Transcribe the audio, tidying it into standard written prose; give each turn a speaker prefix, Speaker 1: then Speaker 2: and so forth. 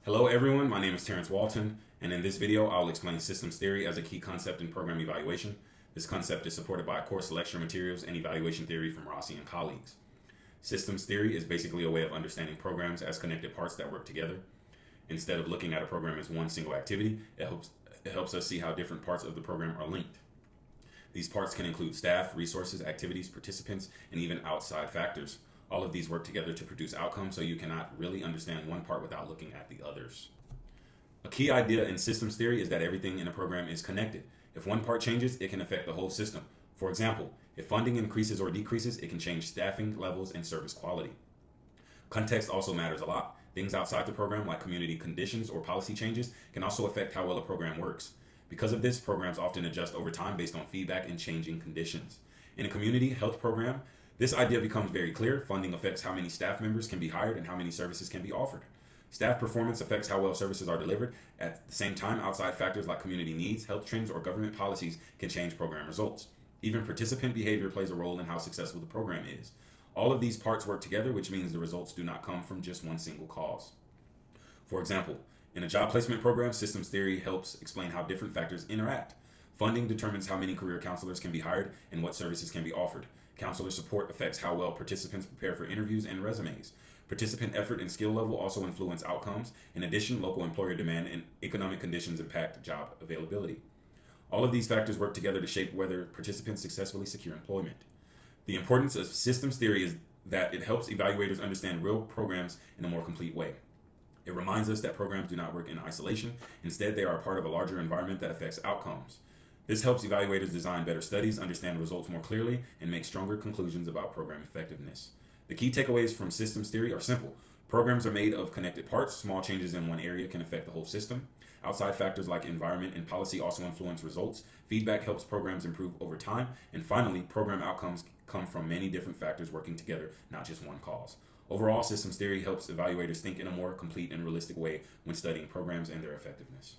Speaker 1: Hello everyone, my name is Terence Walton, and in this video I'll explain systems theory as a key concept in program evaluation. This concept is supported by course lecture materials and evaluation theory from Rossi and colleagues. Systems theory is basically a way of understanding programs as connected parts that work together. Instead of looking at a program as one single activity, it helps us see how different parts of the program are linked. These parts can include staff, resources, activities, participants, and even outside factors. All of these work together to produce outcomes, so you cannot really understand one part without looking at the others. A key idea in systems theory is that everything in a program is connected. If one part changes, it can affect the whole system. For example, if funding increases or decreases, it can change staffing levels and service quality. Context also matters a lot. Things outside the program, like community conditions or policy changes, can also affect how well a program works. Because of this, programs often adjust over time based on feedback and changing conditions. In a community health program, this idea becomes very clear. Funding affects how many staff members can be hired and how many services can be offered. Staff performance affects how well services are delivered. At the same time, outside factors like community needs, health trends, or government policies can change program results. Even participant behavior plays a role in how successful the program is. All of these parts work together, which means the results do not come from just one single cause. For example, in a job placement program, systems theory helps explain how different factors interact. Funding determines how many career counselors can be hired and what services can be offered. Counselor support affects how well participants prepare for interviews and resumes. Participant effort and skill level also influence outcomes. In addition, local employer demand and economic conditions impact job availability. All of these factors work together to shape whether participants successfully secure employment. The importance of systems theory is that it helps evaluators understand real programs in a more complete way. It reminds us that programs do not work in isolation. Instead, they are a part of a larger environment that affects outcomes. This helps evaluators design better studies, understand results more clearly, and make stronger conclusions about program effectiveness. The key takeaways from systems theory are simple. Programs are made of connected parts. Small changes in one area can affect the whole system. Outside factors like environment and policy also influence results. Feedback helps programs improve over time. And finally, program outcomes come from many different factors working together, not just one cause. Overall, systems theory helps evaluators think in a more complete and realistic way when studying programs and their effectiveness.